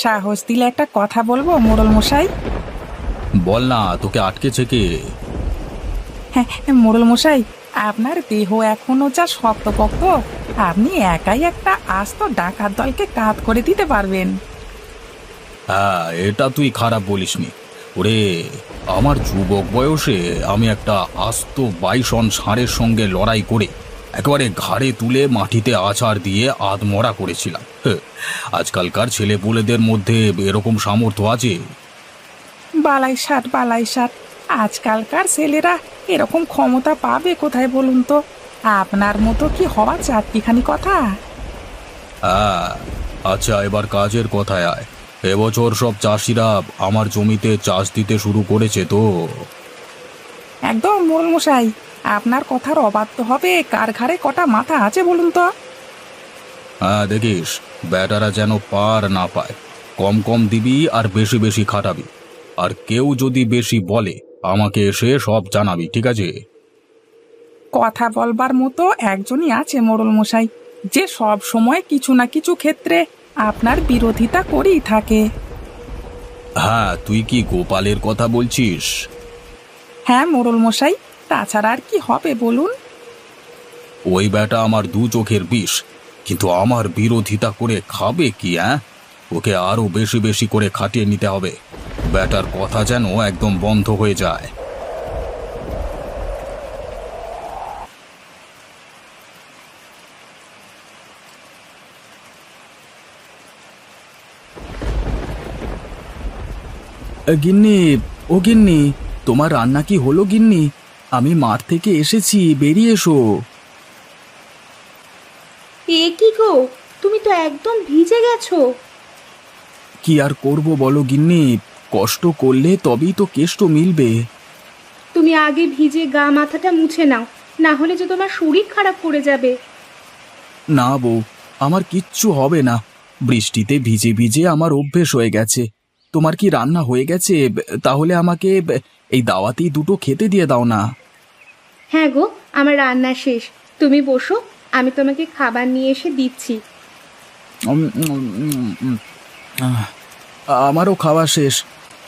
সাহস দিলে একটা কথা বলবো মোড়ল মশাই। বল না, তোকে আটকেছে কে? হ্যাঁ, মোড়ল মশাই, আপনার দেহ এখনো যা শক্তপোক্ত, আপনি একাই একটা আস্ত ডাকাত দলকে কাত করে দিতে পারবেন। হ্যাঁ, এটা তুই খারাপ বলিসনি। ওরে, আমার যুবক বয়সে আমি একটা আস্ত বাইসন ষাঁড়ের সঙ্গে লড়াই করে একেবারে ঘাড়ে তুলে মাটিতে আছাড় দিয়ে আধমরা করেছিলাম। আজকালকার ছেলেপুলেদের মধ্যে এরকম সামর্থ্য আছে? বালাই ষাট, বালাই ষাট, আজকালকার ছেলেরা এরকম ক্ষমতা পাবে কোথায় বলুন তো? আপনার মতো কি হওয়া চারটিখানি কথা? হ্যাঁ, আচ্ছা, এবার কাজের কথায় আয়। এবছর সব চাষিরা আমার জমিতে চাষ দিতে শুরু করেছে তো। একদম মোড়ল মশাই, আপনার কথার অবাধ্য হবে কার ঘাড়ে কটা মাথা আছে বলুন তো? হ্যাঁ, দেখিস ব্যাটারা যেন পার না পায়। কম কম দিবি আর বেশি বেশি খাটাবি। আর কেউ যদি বেশি বলে আমাকে এসে সব জানাবি, ঠিক আছে? কথা বলবার মতো একজনই আছে মোড়ল মশাই, যে সব সময় কিছু না কিছু ক্ষেত্রে আপনার বিরোধিতা করেই থাকে। হ্যাঁ, তুই কি গোপালের কথা বলছিস? হ্যাঁ মোড়ল মশাই, তাছাড়া আর কি হবে বলুন? ওই ব্যাটা আমার দু চোখের বিষ, কিন্তু আমার বিরোধিতা করে খাবে কি? ওকে আরো বেশি বেশি করে খাটিয়ে নিতে হবে। ব্যাটার কথা যেন একদম বন্ধ হয়ে যায়। গিন্নি, ও গিন্নি, তোমার রান্না কি হলো গিন্নি? আমি মাঠ থেকে এসেছি, বেরিয়ে এসো। এ কি গো, তুমি তো একদম ভিজে গেছো। কি আর করব বলো গিন্নি, কষ্ট করলে তবেই তো কেষ্ট মিলবে। তুমি আগে ভিজে গা মাথাটা মুছে নাও, না হলে যে তোমার শরীর খারাপ করে যাবে। না বউ, আমার কিচ্ছু হবে না। বৃষ্টিতে ভিজে ভিজে আমার অভ্যেস হয়ে গেছে। তোমার কি রান্না হয়ে গেছে? তাহলে আমাকে এই দাওয়াতেই দুটো খেতে দিয়ে দাও না। হ্যাঁ গো, আমার রান্না শেষ, তুমি বসো, আমি তোমাকে খাবার নিয়ে এসে দিচ্ছি। উম, উম, উম, উম, আহ, আমারও খাওয়া শেষ।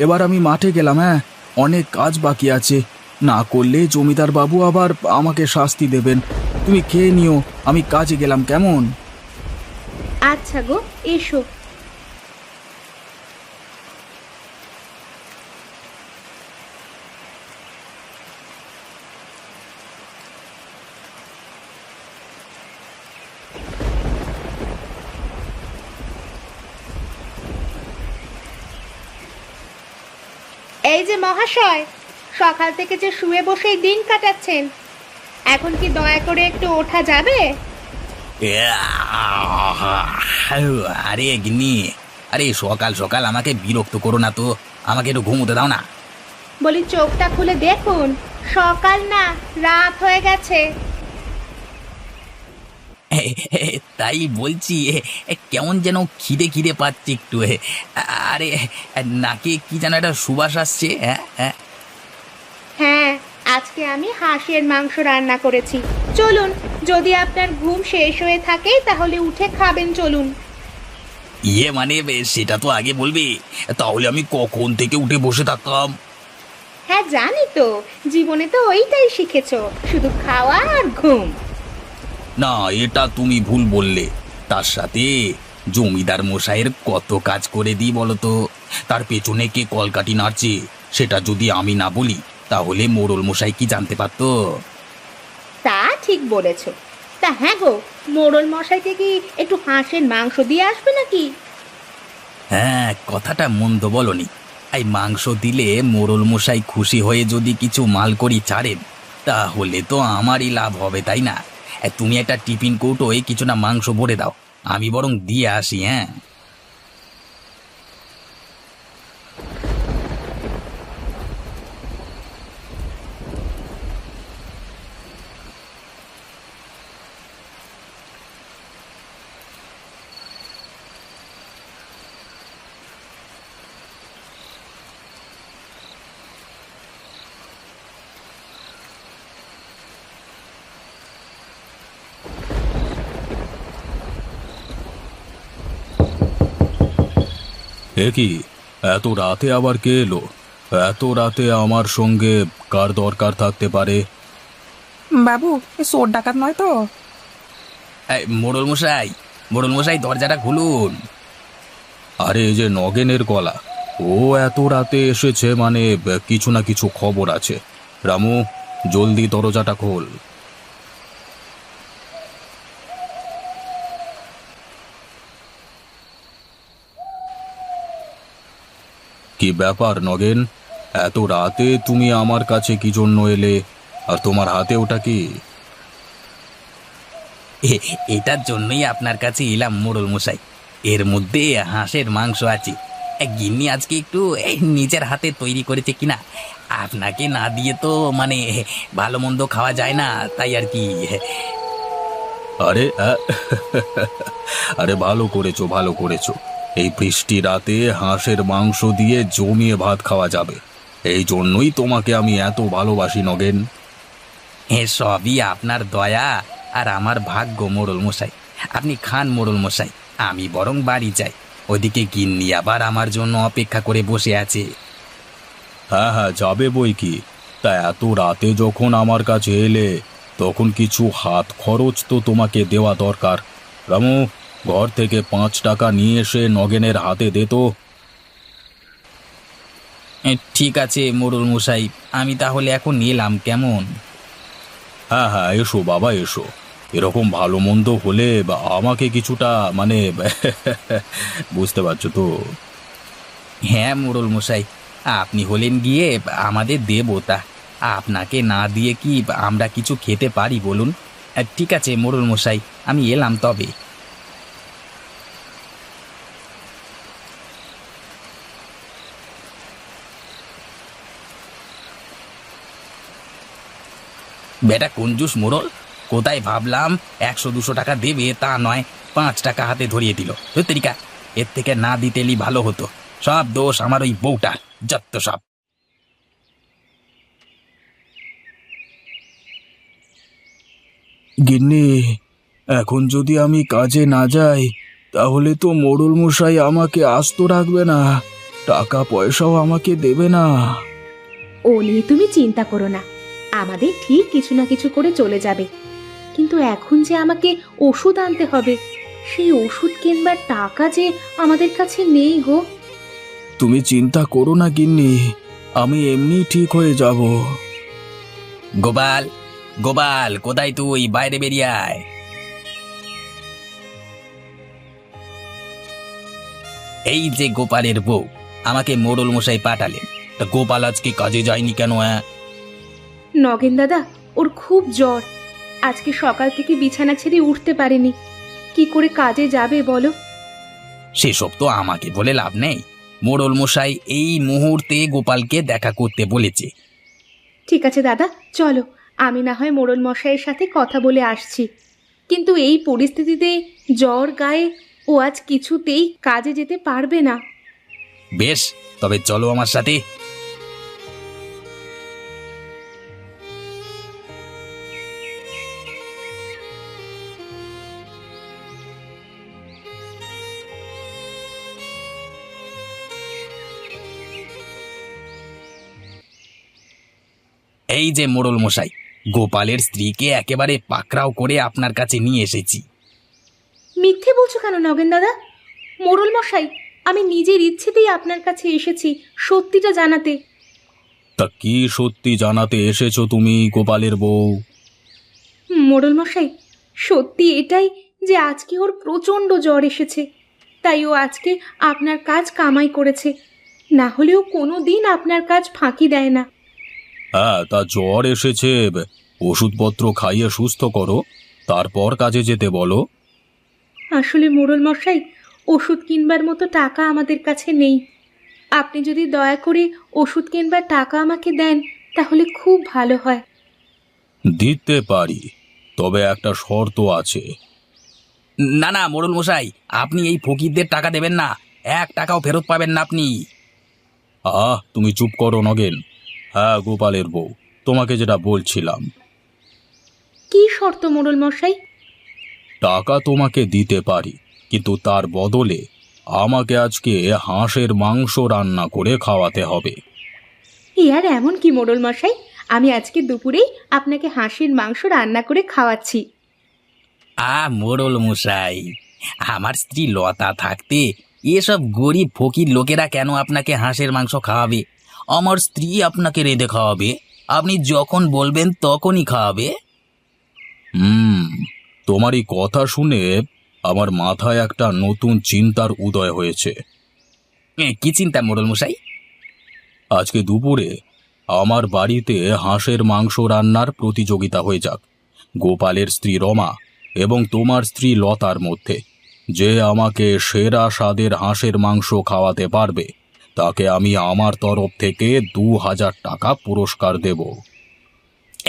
এবার আমি মাঠে গেলাম। হ্যাঁ, অনেক কাজ বাকি আছে। না করলে জমিদার বাবু আবার আমাকে শাস্তি দেবেন। তুমি খেয়ে নিও, আমি কাজে গেলাম, কেমন? আচ্ছা গো, এসো। এই যে মহাশয়, সকাল থেকে যে শুয়ে বসেই দিন কাটাচ্ছেন, এখন কি দয়া করে একটু ওঠা যাবে? আরে গিন্নি, আরে সকাল সকাল আমাকে বিরক্ত করো না তো। আমাকে একটু ঘুমোতে দাও না। বলি চোখটা খুলে দেখুন, সকাল না রাত হয়ে গেছে। তাই বলছি, কেমন যেন খিদে খিদে পাচ্ছে একটু। আরে, নাকে কি যেন একটা সুবাস আসছে। হ্যাঁ হ্যাঁ। হ্যাঁ, আজকে আমি হাঁসের মাংস রান্না করেছি। চলুন, যদি আপনার ঘুম শেষ হয়ে থাকে তাহলে উঠে খাবেন, চলুন। ইয়ে মানে, সেটা তো আগে বলবি, তাহলে আমি কখন থেকে উঠে বসে থাকতাম। হ্যাঁ জানি তো, জীবনে তো ওইটাই শিখেছো, শুধু খাওয়া আর ঘুম। না, এটা তুমি ভুল বললে। তার সাথে জমিদার মশাইয়ের কত কাজ করে দিই বলো তো। তার পেছনে কে কলকাঠি নাড়ছে সেটা যদি আমি না বলি, তাহলে মোড়ল মশাই কি জানতে পারতো? তা ঠিক বলেছো। তা হ্যাঁ গো, মোড়ল মশাইকে কি একটু হাঁসের মাংস দিয়ে আসবে নাকি? হ্যাঁ, কথাটা মন্দ বলনি। এই মাংস দিলে মোড়ল মশাই খুশি হয়ে যদি কিছু মাল করি ছাড়েন, তাহলে তো আমারই লাভ হবে, তাই না? তুমি একটা টিফিন কৌটোয় কিছুটা মাংস ভরে দাও, আমি বরং দিয়ে আসি। হ্যাঁ। এ কি, এত রাতে আবার কে এলো? এত রাতে আমার সঙ্গে কার দরকার থাকতে পারে? বাবু এ চোর ডাকাত নয় তো? মোড়ল মশাই, মোড়ল মশাই, দরজাটা খুলুন। আরে এই যে নগেনের গলা, ও এত রাতে এসেছে মানে কিছু না কিছু খবর আছে। রামু, জলদি দরজাটা খোল। কি ব্যাপার নগেন, এত রাতে তুমি আমার কাছে কি জন্য এলে? আর তোমার হাতে ওটা কি? এটার জন্যই আপনার কাছে এলাম মোড়ল মশাই। এর মধ্যে হাঁসের মাংস আছে। গিন্নি আজকে একটু নিজের হাতে তৈরি করেছে কিনা, আপনাকে না দিয়ে তো মানে ভালো মন্দ খাওয়া যায় না, তাই আর কি। আরে আরে ভালো করেছো, ভালো করেছো। এই বৃষ্টি রাতে হাঁসের মাংস দিয়ে জমিয়ে ভাত খাওয়া যাবে, এই জন্যই তোমাকে আমি এত ভালোবাসি নগেন। সবই আপনার দয়া আর আমার ভাগ্য মোড়ল মশাই। আপনি খান মোড়ল মশাই, আমি বরং বাড়ি যাই। ওদিকে গিন্নি আবার আমার জন্য অপেক্ষা করে বসে আছে। হ্যাঁ হ্যাঁ, যাবে বই কি। তা এত রাতে যখন আমার কাছে এলে, তখন কিছু হাত খরচ তো তোমাকে দেওয়া দরকার। রামু, ঘর থেকে 5 টাকা নিয়ে এসে নগেনের হাতে দে তো। ঠিক আছে মোড়ল মশাই, আমি তাহলে এখন এলাম কেমন? হ্যাঁ হ্যাঁ, এসো বাবা এসো। এরকম ভালো মন্দ হলে বা আমাকে কিছুটা মানে বুঝতে পারছো তো? হ্যাঁ মোড়ল মশাই, আপনি হলেন গিয়ে আমাদের দেবতা। আপনাকে না দিয়ে কি আমরা কিছু খেতে পারি বলুন? ঠিক আছে মোড়ল মশাই, আমি এলাম তবে। বেটা কঞ্জুস মোড়ল, কোথায় ভাবলাম 100-200 টাকা দেবে, তা নয় 5 টাকা হাতে ধরিয়ে দিল। তরিকা, এর থেকে না দিতেলি ভালো হতো। সব দোষ আমার ওই বউটা, যত সব। গিন্নি, এখন যদি আমি কাজে না যাই তাহলে তো মোড়ল মশাই আমাকে আস্ত রাখবে না, টাকা পয়সাও আমাকে দেবে না। ও নিয়ে তুমি চিন্তা করো না, আমাদের ঠিক কিছু না কিছু করে চলে যাবে। কিন্তু এখন যে আমাকে ওষুধ আনতে হবে, সেই ওষুধ কিনবার টাকা যে আমাদের কাছে নেই গো। তুমি চিন্তা করো না গিন্নি, আমি এমনি ঠিক হয়ে যাব। গোপাল, গোপাল, কোথায় তুই? বাইরে বেরিয়ে আয়। এই যে গোপালের বউ, আমাকে মোড়ল মশাই পাঠালেন। তা গোপাল আজকে কাজে যায়নি কেন? নগেন দাদা, ওর খুব জ্বর, আজকে সকাল থেকে বিছানা ছেড়ে উঠতে পারেনি। কি করে কাজে যাবে বলো? সেসব তো আমাকে বলে লাভ নেই। মোড়ল মশাই এই মুহূর্তে গোপালকে দেখা করতে বলেছে। ঠিক আছে দাদা, চলো, আমি না হয় মোড়ল মশাইয়ের সাথে কথা বলে আসছি। কিন্তু এই পরিস্থিতিতে জ্বর গায়ে ও আজ কিছুতেই কাজে যেতে পারবে না। বেশ, তবে চলো আমার সাথে। এই যে মোড়ল মশাই, গোপালের স্ত্রীকে একেবারে পাকড়াও করে আপনার কাছে নিয়ে এসেছি। মিথ্যে বলছো কেন নগেন দাদা? মোড়ল মশাই, আমি নিজের ইচ্ছেতেই আপনার কাছে এসেছি সত্যিটা জানাতে। তা কি সত্যি জানাতে এসেছো তুমি গোপালের বউ? মোড়ল মশাই, সত্যি এটাই যে আজকে ওর প্রচণ্ড জ্বর এসেছে, তাই ও আজকে আপনার কাজ কামাই করেছে। না হলেও কোনো দিন আপনার কাজ ফাঁকি দেয় না। হ্যাঁ, তা জ্বর এসেছে, ওষুধপত্র খাইয়ে সুস্থ করো, তারপর কাজে যেতে বলো। আসলে মোড়ল মশাই, ওষুধ কিনবার মতো টাকা আমাদের কাছে নেই। আপনি যদি দয়া করে ওষুধ কিনবার টাকা আমাকে দেন তাহলে খুব ভালো হয়। দিতে পারি, তবে একটা শর্ত আছে। না না মোড়ল মশাই, আপনি এই ফকিরদের টাকা দেবেন না, 1 টাকাও ফেরত পাবেন না আপনি। তুমি চুপ করো নগেন। হ্যাঁ গোপালের বউ, তোমাকে যেটা বলছিলাম, কি শর্ত মোড়ল মশাই? টাকা তোমাকে দিতে পারি, কিন্তু তার বদলে আমাকে আজকে হাঁসের মাংস রান্না করে খাওয়াতে হবে। এ আর এমন কি মোড়ল মশাই, আমি আজকে দুপুরেই আপনাকে হাঁসের মাংস রান্না করে খাওয়াচ্ছি। মোড়ল মশাই, আমার স্ত্রী লতা থাকতে এসব গরিব ফকির লোকেরা কেন আপনাকে হাঁসের মাংস খাওয়াবে? আমার স্ত্রী আপনাকে রেঁধে খাওয়াবে, আপনি যখন বলবেন তখনই খাওয়াবে। হুম, তোমার এই কথা শুনে আমার মাথায় একটা নতুন চিন্তার উদয় হয়েছে। কি চিন্তা মোড়ল মশাই? আজকে দুপুরে আমার বাড়িতে হাঁসের মাংস রান্নার প্রতিযোগিতা হয়ে যাক। গোপালের স্ত্রী রমা এবং তোমার স্ত্রী লতার মধ্যে যে আমাকে সেরা স্বাদের হাঁসের মাংস খাওয়াতে পারবে তাকে আমি আমার তরফ থেকে 2000 টাকা পুরস্কার দেব।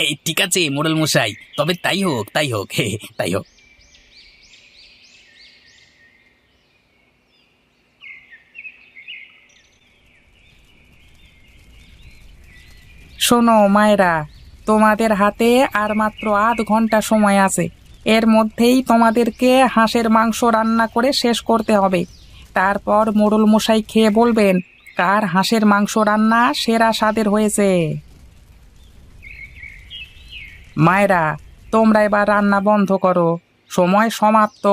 এই ঠিক আছে মোড়ল মশাই, তবে তাই হোক, তাই হোক, তাই হোক। শোনো মায়েরা, তোমাদের হাতে আর মাত্র আধ ঘন্টা সময় আছে। এর মধ্যেই তোমাদেরকে হাঁসের মাংস রান্না করে শেষ করতে হবে। তারপর মোড়ল মশাই খেয়ে বলবেন কার হাঁসের মাংস রান্না সেরা স্বাদের হয়েছে। মায়েরা, তোমরা এবার রান্না বন্ধ করো, সময় সমাপ্ত।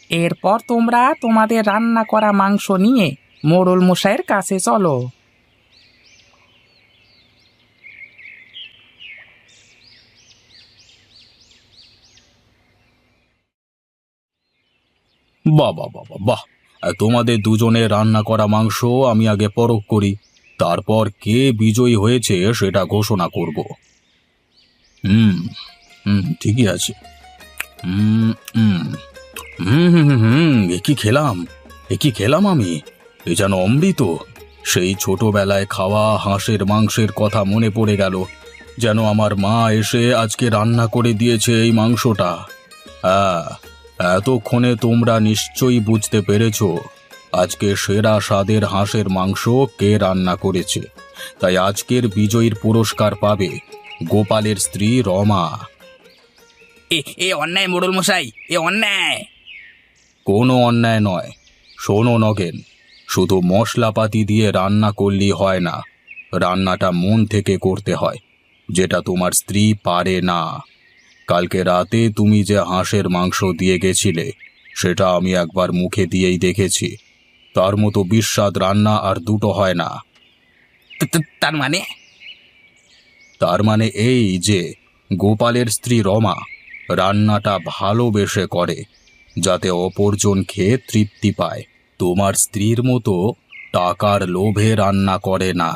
এরপর তোমরা তোমাদের রান্না করা মাংস নিয়ে মোড়ল মশাইয়ের কাছে চলো। বাহ বাহ বাহ বাহ বাহ! তোমাদের দুজনের রান্না করা মাংস আমি আগে পরখ করি, তারপর কে বিজয়ী হয়েছে সেটা ঘোষণা করব। হুম হুম, ঠিকই আছে। হুম হুম হুম হুম হুম হুম, এ কি খেলাম আমি! এ যেন অমৃত। সেই ছোটবেলায় খাওয়া হাঁসের মাংসের কথা মনে পড়ে গেল, যেন আমার মা এসে আজকে রান্না করে দিয়েছে এই মাংসটা। হ্যাঁ, এতক্ষণে তোমরা নিশ্চয়ই বুঝতে পেরেছ আজকে সেরা স্বাদের হাঁসের মাংস কে রান্না করেছে। তাই আজকের বিজয়ীর পুরস্কার পাবে গোপালের স্ত্রী রমা। এ অন্যায় মোড়ল মশাই, এ অন্যায়। কোনো অন্যায় নয়। শোনো নগেন, শুধু মশলাপাতি দিয়ে রান্না করলেই হয় না, রান্নাটা মন থেকে করতে হয়, যেটা তোমার স্ত্রী পারে না। কালকে রাতে তুমি যে হাঁসের মাংস দিয়ে গেছিলে সেটা আমি একবার মুখে দিয়েই দেখেছি। তার মতো বিস্বাদ রান্না আর দুটো হয় না। তার মানে? তার মানে এই যে গোপালের স্ত্রী রমা রান্নাটা ভালোবেসে করে, যাতে অপরজন খেয়ে তৃপ্তি পায়। তোমার স্ত্রীর মতো টাকার লোভে রান্না করে না।